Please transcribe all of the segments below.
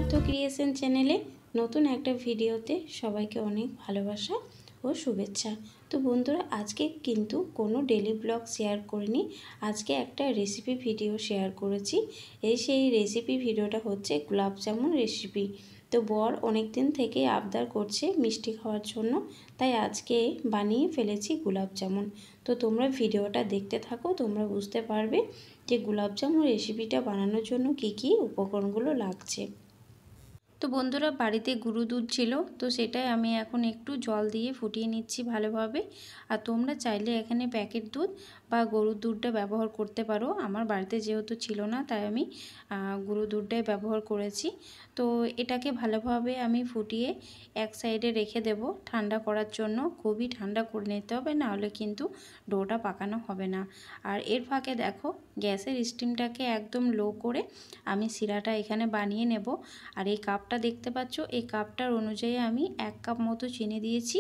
Partha creation চ্যানেলে নতুন একটা ভিডিওতে সবাইকে অনেক ভালোবাসা ও শুভেচ্ছা। তো বন্ধুরা, আজকে কিন্তু কোনো ডেলি ব্লগ শেয়ার করিনি, আজকে একটা রেসিপি ভিডিও শেয়ার করেছি। সেই রেসিপি ভিডিওটা হচ্ছে গোলাপ জামুন রেসিপি। তো বর অনেক দিন থেকে আবদার করছে মিষ্টি খাওয়ার জন্য, তাই আজকে বানিয়ে ফেলেছি গোলাপ জামুন। তো তোমরা ভিডিওটা দেখতে থাকো, তোমরা বুঝতে পারবে যে গোলাপ জামুন রেসিপিটা বানানোর জন্য কী কী উপকরণগুলো লাগছে। তো বন্ধুরা, বাড়িতে গুঁড়ো দুধ ছিল, তো সেটাই আমি এখন একটু জল দিয়ে ফুটিয়ে নিচ্ছি ভালোভাবে। আর তোমরা চাইলে এখানে প্যাকেট দুধ বা গরুর দুধটা ব্যবহার করতে পারো। আমার বাড়িতে যেহেতু ছিল না, তাই আমি গুঁড়ো দুধটাই ব্যবহার করেছি। তো এটাকে ভালোভাবে আমি ফুটিয়ে এক সাইডে রেখে দেব ঠান্ডা করার জন্য। খুবই ঠান্ডা করে নিতে হবে, নাহলে কিন্তু ডোটা পাকানো হবে না। আর এর ফাঁকে দেখো, গ্যাসের স্টিমটাকে একদম লো করে আমি শিরাটা এখানে বানিয়ে নেব। আর এই কাপটা দেখতে পাচ্ছ, এই কাপটার অনুযায়ী আমি 1 কাপ মতো চিনি দিয়েছি,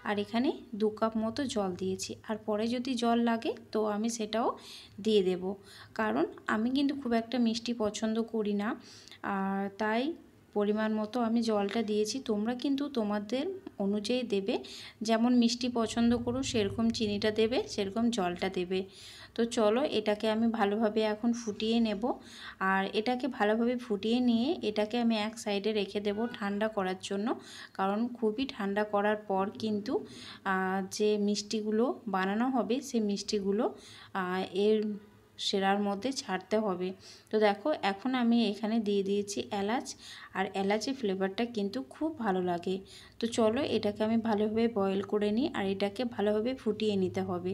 আর এখানে 2 কাপ মতো জল দিয়েছি। আর পরে যদি জল লাগে তো আমি সেটাও দিয়ে দেব, কারণ আমি কিন্তু খুব একটা মিষ্টি পছন্দ করি না, আর তাই পরিমাণ মতো আমি জলটা দিয়েছি। তোমরা কিন্তু তোমাদের অনুযায়ী দেবে, যেমন মিষ্টি পছন্দ করো সেরকম চিনিটা দেবে, সেরকম জলটা দেবে। তো চলো, এটাকে আমি ভালোভাবে এখন ফুটিয়ে নেব। আর এটাকে ভালোভাবে ফুটিয়ে নিয়ে এটাকে আমি এক সাইডে রেখে দেব ঠান্ডা করার জন্য, কারণ খুবই ঠান্ডা করার পর কিন্তু যে মিষ্টিগুলো বানানো হবে সেই মিষ্টিগুলো এর শিরার মধ্যে ছাড়তে হবে। তো দেখো, এখন আমি এখানে দিয়ে দিয়েছি এলাচ, আর এলাচের ফ্লেভারটা কিন্তু খুব ভালো লাগে। তো চলো, এটাকে আমি ভালোভাবে বয়েল করে নিই, আর এটাকে ভালোভাবে ফুটিয়ে নিতে হবে।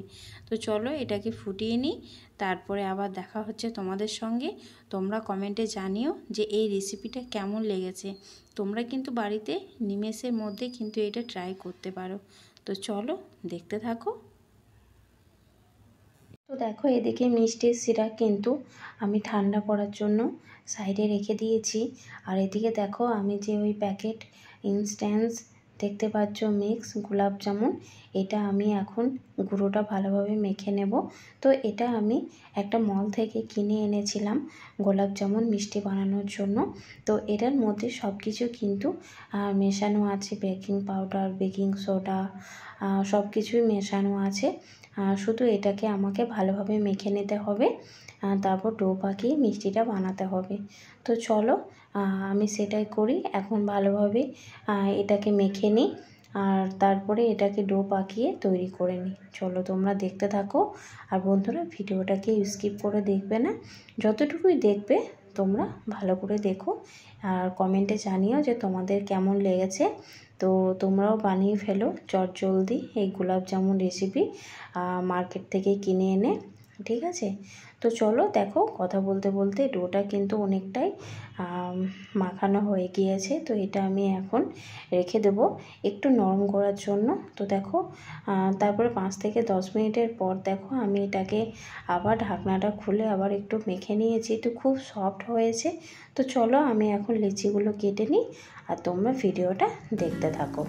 তো চলো, এটাকে ফুটিয়ে নিই, তারপরে আবার দেখা হচ্ছে তোমাদের সঙ্গে। তোমরা কমেন্টে জানিও যে এই রেসিপিটা কেমন লেগেছে। তোমরা কিন্তু বাড়িতে নিমেষের মধ্যে কিন্তু এটা ট্রাই করতে পারো। তো চলো, দেখতে থাকো। তো দেখো, এদিকে মিষ্টির শিরা কিন্তু আমি ঠান্ডা করার জন্য সাইডে রেখে দিয়েছি। আর এদিকে দেখো, আমি যে ওই প্যাকেট ইনস্ট্যান্স দেখতে পাচ্ছ মিক্স গোলাপ জামুন, এটা আমি এখন গুঁড়োটা ভালোভাবে মেখে নেব। তো এটা আমি একটা মল থেকে কিনে এনেছিলাম গোলাপ জামুন মিষ্টি বানানোর জন্য। তো এটার মধ্যে সব কিছু কিন্তু মেশানো আছে, বেকিং পাউডার, বেকিং সোডা, সব কিছুই মেশানো আছে। শুধু এটাকে আমাকে ভালোভাবে মেখে নিতে হবে, তারপর ডো পাকিয়ে মিষ্টিটা বানাতে হবে। তো চলো, আমি সেটাই করি। এখন ভালোভাবে এটাকে মেখে নিই, আর তারপরে এটাকে ডো পাকিয়ে তৈরি করে নিই। চলো, তোমরা দেখতে থাকো। আর বন্ধুরা, ভিডিওটাকে স্কিপ করে দেখবে না, যতটুকুই দেখবে তোমরা ভালো করে দেখো, আর কমেন্টে জানিও যে তোমাদের কেমন লেগেছে। তো তোমরাও বানিয়ে ফেলো চটজলদি এই গোলাপ জামুন রেসিপি মার্কেট থেকে কিনে এনে, ঠিক আছে? তো চলো, দেখো, কথা বলতে বলতে ডোটা কিন্তু অনেকটাই মাখানো হয়ে গিয়েছে। তো এটা আমি এখন রেখে দেব একটু নরম করার জন্য। তো দেখো, তারপরে 5 থেকে 10 মিনিটের পর দেখো, আমি এটাকে আবার ঢাকনাটা খুলে আবার একটু মেখে নিয়েছি। তো খুব সফট হয়েছে। তো চলো, আমি এখন লিচিগুলো কেটে নিই, আর তোমরা ভিডিওটা দেখতে থাকো।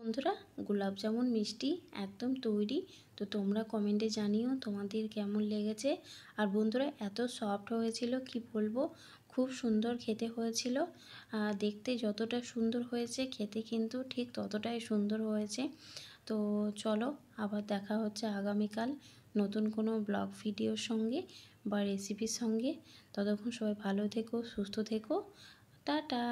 বন্ধুরা, গোলাপ জামুন মিষ্টি একদম তৈরি। তো তোমরা কমেন্টে জানিও তোমাদের কেমন লেগেছে। আর বন্ধুরা, এত সফট হয়েছিল কি বলবো, খুব সুন্দর খেতে হয়েছিল। দেখতে যতটা সুন্দর হয়েছে খেতে কিন্তু ঠিক ততটাই সুন্দর হয়েছে। তো চলো, আবার দেখা হচ্ছে আগামীকাল নতুন কোনো ব্লগ ভিডিওর সঙ্গে বা রেসিপির সঙ্গে। ততক্ষণ সবাই ভালো থেকো, সুস্থ থেকো। টাটা।